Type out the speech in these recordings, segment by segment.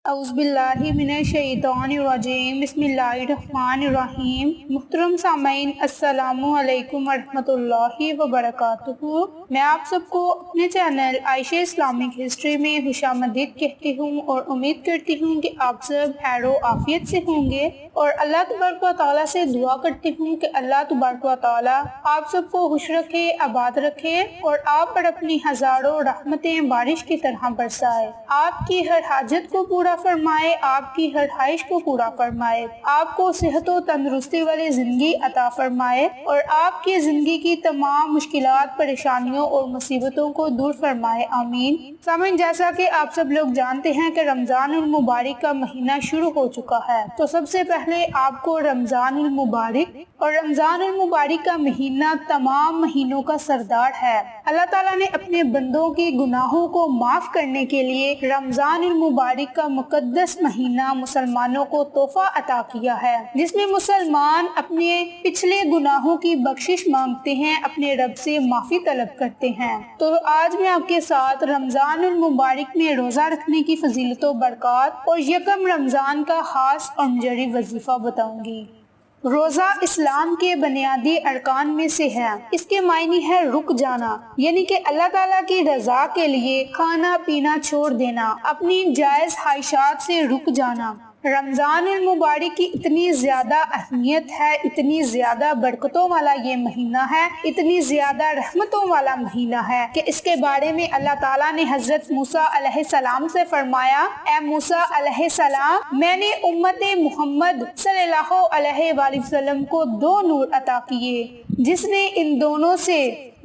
اعوذ باللہ من الشیطان الرجیم بسم اللہ الرحمن الرحیم۔ محترم سامعین، السلام علیکم ورحمۃ اللہ وبرکاتہ۔ میں آپ سب کو اپنے چینل عائشہ اسلامک ہسٹری میں خوش آمدید کہتی ہوں اور امید کرتی ہوں کہ آپ سب خیر و عافیت سے ہوں گے، اور اللہ تبارک و تعالیٰ سے دعا کرتی ہوں کہ اللہ تبارک و تعالیٰ آپ سب کو خوش رکھے، آباد رکھے، اور آپ پر اپنی ہزاروں رحمتیں بارش کی طرح برسائے، آپ کی ہر حاجت کو پورا فرمائے، آپ کی ہر خواہش کو پورا فرمائے، آپ کو صحت و تندرستی والی زندگی عطا فرمائے، اور آپ کی زندگی کی تمام مشکلات، پریشانیوں اور مصیبتوں کو دور فرمائے، آمین۔ سامعین، جیسا کہ آپ سب لوگ جانتے ہیں کہ رمضان المبارک کا مہینہ شروع ہو چکا ہے، تو سب سے پہلے آپ کو رمضان المبارک، اور رمضان المبارک کا مہینہ تمام مہینوں کا سردار ہے۔ اللہ تعالیٰ نے اپنے بندوں کی گناہوں کو معاف کرنے کے لیے رمضان المبارک کا مقدس مہینہ مسلمانوں کو تحفہ عطا کیا ہے، جس میں مسلمان اپنے پچھلے گناہوں کی بخشش مانگتے ہیں، اپنے رب سے معافی طلب کرتے ہیں۔ تو آج میں آپ کے ساتھ رمضان المبارک میں روزہ رکھنے کی فضیلت و برکات اور یکم رمضان کا خاص اور جری وظیفہ بتاؤں گی۔ روزہ اسلام کے بنیادی ارکان میں سے ہے۔ اس کے معنی ہے رک جانا، یعنی کہ اللہ تعالیٰ کی رضا کے لیے کھانا پینا چھوڑ دینا، اپنی جائز خواہشات سے رک جانا۔ رمضان المبارک کی اتنی زیادہ اہمیت ہے، اتنی زیادہ برکتوں والا یہ مہینہ ہے، اتنی زیادہ رحمتوں والا مہینہ ہے کہ اس کے بارے میں اللہ تعالیٰ نے حضرت موسیٰ علیہ السلام سے فرمایا، اے موسیٰ علیہ السلام، میں نے امت محمد صلی اللہ علیہ وآلہ وسلم کو 2 نور عطا کیے، جس نے ان دونوں سے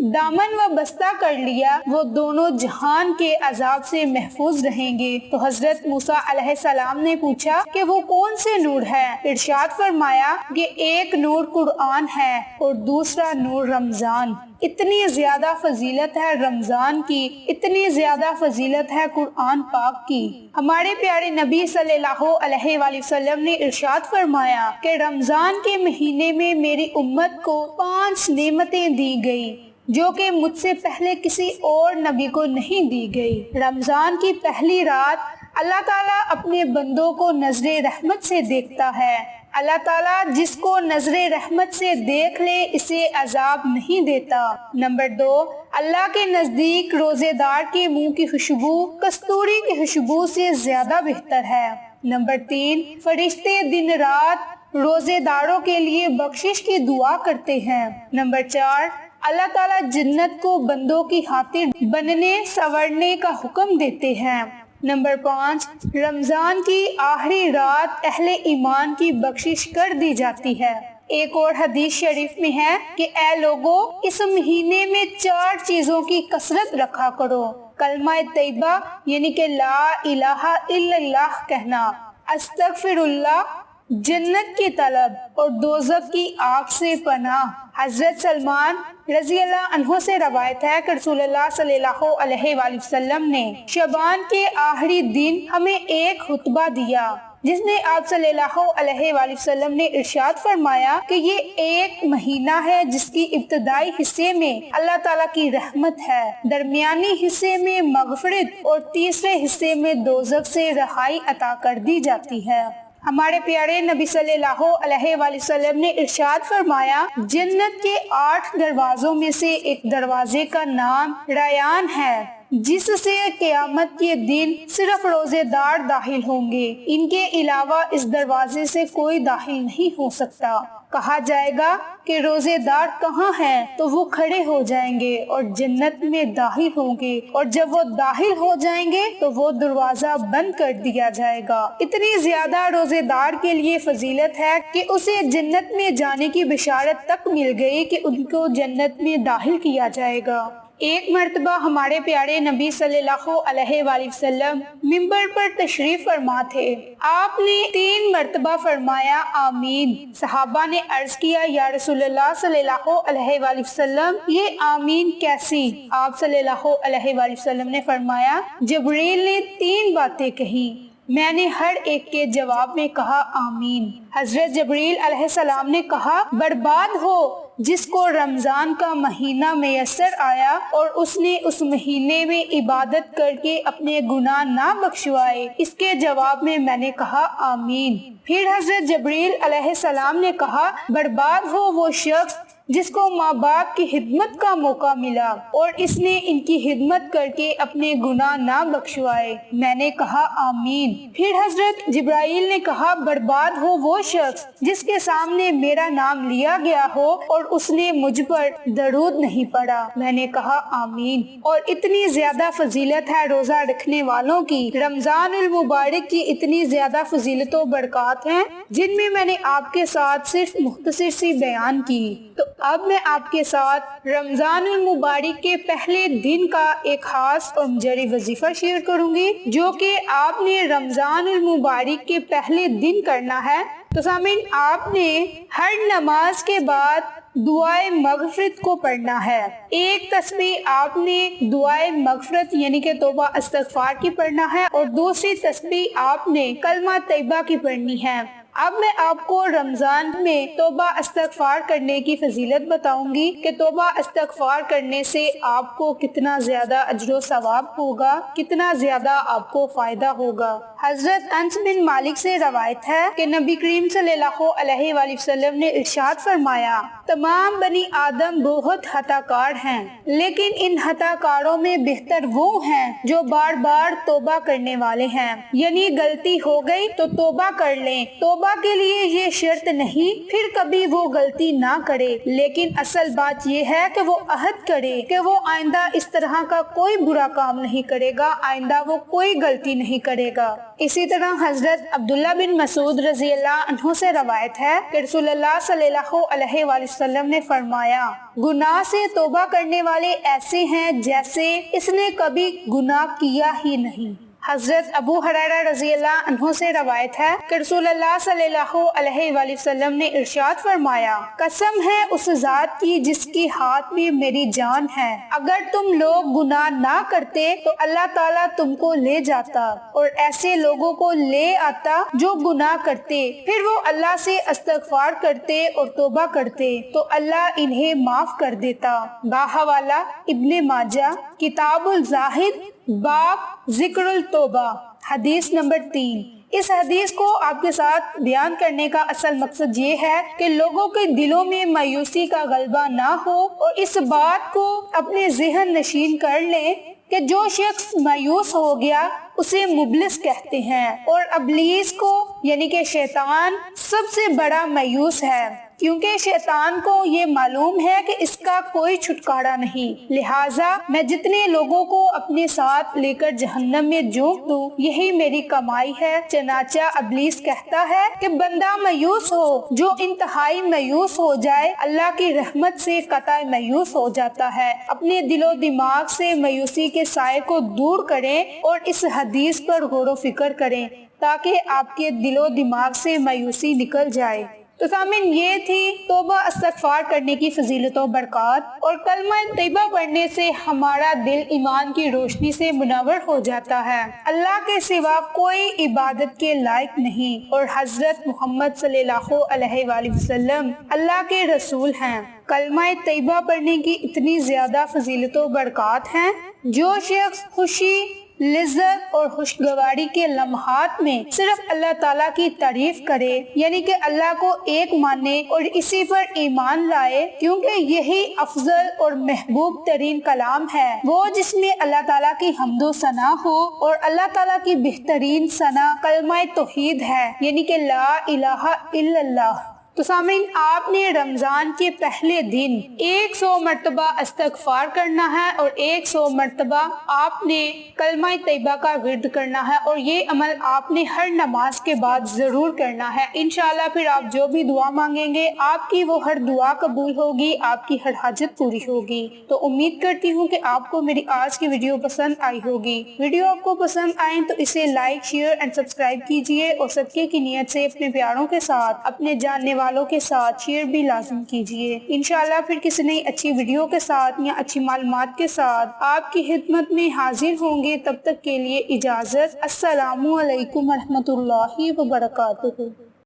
دامن و بستہ کر لیا، وہ دونوں جہان کے عذاب سے محفوظ رہیں گے۔ تو حضرت موسیٰ علیہ السلام نے پوچھا کہ وہ کون سے نور ہے؟ ارشاد فرمایا کہ ایک نور قرآن ہے اور دوسرا نور رمضان۔ اتنی زیادہ فضیلت ہے رمضان کی، اتنی زیادہ فضیلت ہے قرآن پاک کی۔ ہمارے پیارے نبی صلی اللہ علیہ وآلہ وسلم نے ارشاد فرمایا کہ رمضان کے مہینے میں میری امت کو 5 نعمتیں دی گئی، جو کہ مجھ سے پہلے کسی اور نبی کو نہیں دی گئی۔ رمضان کی پہلی رات اللہ تعالیٰ اپنے بندوں کو نظر رحمت سے دیکھتا ہے۔ اللہ تعالیٰ جس کو نظر رحمت سے دیکھ لے اسے عذاب نہیں دیتا۔ نمبر 2، اللہ کے نزدیک روزے دار کے منہ کی خوشبو کستوری کی خوشبو سے زیادہ بہتر ہے۔ نمبر 3، فرشتے دن رات روزے داروں کے لیے بخشش کی دعا کرتے ہیں۔ نمبر 4، اللہ تعالیٰ جنت کو بندوں کی خاطر بننے سنورنے کا حکم دیتے ہیں۔ نمبر 5، رمضان کی آخری رات اہل ایمان کی بخشش کر دی جاتی ہے۔ ایک اور حدیث شریف میں ہے کہ اے لوگو، اس مہینے میں 4 چیزوں کی کثرت رکھا کرو: کلمہ طیبہ یعنی کہ لا الہ الا اللہ کہنا، استغفر اللہ، جنت کی طلب، اور دوزخ کی آگ سے پناہ۔ حضرت سلمان رضی اللہ عنہ سے روایت ہے کہ رسول اللہ صلی اللہ علیہ وآلہ وسلم نے شعبان کے آخری دن ہمیں ایک خطبہ دیا، جس میں آپ صلی اللہ علیہ وآلہ وسلم نے ارشاد فرمایا کہ یہ ایک مہینہ ہے جس کی ابتدائی حصے میں اللہ تعالیٰ کی رحمت ہے، درمیانی حصے میں مغفرت، اور تیسرے حصے میں دوزخ سے رہائی عطا کر دی جاتی ہے۔ ہمارے پیارے نبی صلی اللہ علیہ وآلہ وسلم نے ارشاد فرمایا، جنت کے 8 دروازوں میں سے ایک دروازے کا نام ریان ہے، جس سے قیامت کے دن صرف روزے دار داخل ہوں گے، ان کے علاوہ اس دروازے سے کوئی داخل نہیں ہو سکتا۔ کہا جائے گا کہ روزے دار کہاں ہیں؟ تو وہ کھڑے ہو جائیں گے اور جنت میں داخل ہوں گے، اور جب وہ داخل ہو جائیں گے تو وہ دروازہ بند کر دیا جائے گا۔ اتنی زیادہ روزے دار کے لیے فضیلت ہے کہ اسے جنت میں جانے کی بشارت تک مل گئی کہ ان کو جنت میں داخل کیا جائے گا۔ ایک مرتبہ ہمارے پیارے نبی صلی اللہ علیہ وآلہ وسلم منبر پر تشریف فرما تھے۔ آپ نے 3 مرتبہ فرمایا آمین۔ صحابہ نے عرض کیا، یا رسول اللہ صلی اللہ علیہ وآلہ وسلم، یہ آمین کیسی؟ آپ صلی اللہ علیہ وآلہ وسلم نے فرمایا، جبریل نے 3 باتیں کہی، میں نے ہر ایک کے جواب میں کہا آمین۔ حضرت جبریل علیہ السلام نے کہا، برباد ہو جس کو رمضان کا مہینہ میسر آیا اور اس نے اس مہینے میں عبادت کر کے اپنے گناہ نہ بخشوائے، اس کے جواب میں میں نے کہا آمین۔ پھر حضرت جبریل علیہ السلام نے کہا برباد ہو وہ شخص جس کو ماں باپ کی خدمت کا موقع ملا اور اس نے ان کی خدمت کر کے اپنے گناہ نہ بخشوائے۔ میں نے کہا آمین۔ پھر حضرت جبرائیل نے کہا برباد ہو وہ شخص جس کے سامنے میرا نام لیا گیا ہو اور اس نے مجھ پر درود نہیں پڑھا۔ میں نے کہا آمین۔ اور اتنی زیادہ فضیلت ہے روزہ رکھنے والوں کی، رمضان المبارک کی اتنی زیادہ فضیلت و برکات ہیں جن میں نے آپ کے ساتھ صرف مختصر سی بیان کی۔ تو اب میں آپ کے ساتھ رمضان المبارک کے پہلے دن کا ایک خاص اور جری وظیفہ شیئر کروں گی جو کہ آپ نے رمضان المبارک کے پہلے دن کرنا ہے۔ تو سامعین، آپ نے ہر نماز کے بعد دعائے مغفرت کو پڑھنا ہے۔ ایک تسبیح آپ نے دعائے مغفرت یعنی کہ توبہ استغفار کی پڑھنا ہے اور دوسری تسبیح آپ نے کلمہ طیبہ کی پڑھنی ہے۔ اب میں آپ کو رمضان میں توبہ استغفار کرنے کی فضیلت بتاؤں گی کہ توبہ استغفار کرنے سے آپ کو کتنا زیادہ اجر و ثواب ہوگا، کتنا زیادہ آپ کو فائدہ ہوگا۔ حضرت انس بن مالک سے روایت ہے کہ نبی کریم صلی اللہ علیہ وآلہ وسلم نے ارشاد فرمایا تمام بنی آدم بہت خطا کار ہیں، لیکن ان خطا کاروں میں بہتر وہ ہیں جو بار بار توبہ کرنے والے ہیں، یعنی غلطی ہو گئی تو توبہ کر لیں۔ توبہ کے لیے یہ شرط نہیں پھر کبھی وہ غلطی نہ کرے، لیکن اصل بات یہ ہے کہ وہ عہد کرے کہ وہ آئندہ اس طرح کا کوئی برا کام نہیں کرے گا، آئندہ وہ کوئی غلطی نہیں کرے گا۔ اسی طرح حضرت عبداللہ بن مسعود رضی اللہ عنہ سے روایت ہے کہ رسول اللہ صلی اللہ علیہ وآلہ وسلم نے فرمایا گناہ سے توبہ کرنے والے ایسے ہیں جیسے اس نے کبھی گناہ کیا ہی نہیں۔ حضرت ابو ہریرہ رضی اللہ عنہ سے روایت ہے کہ رسول اللہ صلی اللہ علیہ وآلہ وسلم نے ارشاد فرمایا قسم ہے اس ذات کی جس کی ہاتھ میں میری جان ہے، اگر تم لوگ گناہ نہ کرتے تو اللہ تعالیٰ تم کو لے جاتا اور ایسے لوگوں کو لے آتا جو گناہ کرتے، پھر وہ اللہ سے استغفار کرتے اور توبہ کرتے تو اللہ انہیں معاف کر دیتا۔ باحوالہ ابن ماجہ کتاب الزاہد باب ذکر التوبہ، حدیث نمبر 3۔ اس حدیث کو آپ کے ساتھ بیان کرنے کا اصل مقصد یہ ہے کہ لوگوں کے دلوں میں مایوسی کا غلبہ نہ ہو اور اس بات کو اپنے ذہن نشین کر لیں کہ جو شخص مایوس ہو گیا اسے مبلس کہتے ہیں اور ابلیس کو یعنی کہ شیطان سب سے بڑا مایوس ہے، کیونکہ شیطان کو یہ معلوم ہے کہ اس کا کوئی چھٹکارا نہیں، لہٰذا میں جتنے لوگوں کو اپنے ساتھ لے کر جہنم میں جھونک دوں یہی میری کمائی ہے۔ چنانچہ ابلیس کہتا ہے کہ بندہ مایوس ہو، جو انتہائی مایوس ہو جائے اللہ کی رحمت سے قطع مایوس ہو جاتا ہے۔ اپنے دل و دماغ سے مایوسی کے سائے کو دور کریں اور اس حدیث پر غور و فکر کریں تاکہ آپ کے دل و دماغ سے مایوسی نکل جائے۔ تو سامعین، یہ تھی توبہ استغفار کرنے کی فضیلت و برکات، اور کلمہ طیبہ پڑھنے سے ہمارا دل ایمان کی روشنی سے منور ہو جاتا ہے۔ اللہ کے سوا کوئی عبادت کے لائق نہیں اور حضرت محمد صلی اللہ علیہ وآلہ وسلم اللہ کے رسول ہیں۔ کلمہ طیبہ پڑھنے کی اتنی زیادہ فضیلت و برکات ہیں، جو شخص خوشی، لذت اور خوشگواری کے لمحات میں صرف اللہ تعالیٰ کی تعریف کرے، یعنی کہ اللہ کو ایک مانے اور اسی پر ایمان لائے، کیونکہ یہی افضل اور محبوب ترین کلام ہے، وہ جس میں اللہ تعالیٰ کی حمد و ثنا ہو، اور اللہ تعالیٰ کی بہترین ثنا کلمہ توحید ہے، یعنی کہ لا الہ الا اللہ۔ تو سامعین، آپ نے رمضان کے پہلے دن 100 مرتبہ استغفار کرنا ہے اور 100 مرتبہ آپ نے کلمہ طیبہ کا ورد کرنا ہے، اور یہ عمل آپ نے ہر نماز کے بعد ضرور کرنا ہے۔ انشاءاللہ پھر آپ جو بھی دعا مانگیں گے آپ کی وہ ہر دعا قبول ہوگی، آپ کی ہر حاجت پوری ہوگی۔ تو امید کرتی ہوں کہ آپ کو میری آج کی ویڈیو پسند آئی ہوگی۔ ویڈیو آپ کو پسند آئیں تو اسے لائک، شیئر اینڈ سبسکرائب کیجئے، اور صدقے کی نیت سے اپنے پیاروں کے ساتھ، اپنے جاننے والوں کے ساتھ شیئر بھی لازم کیجئے۔ انشاءاللہ پھر کسی نئی اچھی ویڈیو کے ساتھ یا اچھی معلومات کے ساتھ آپ کی خدمت میں حاضر ہوں گے۔ تب تک کے لیے اجازت۔ السلام علیکم ورحمۃ اللہ وبرکاتہ۔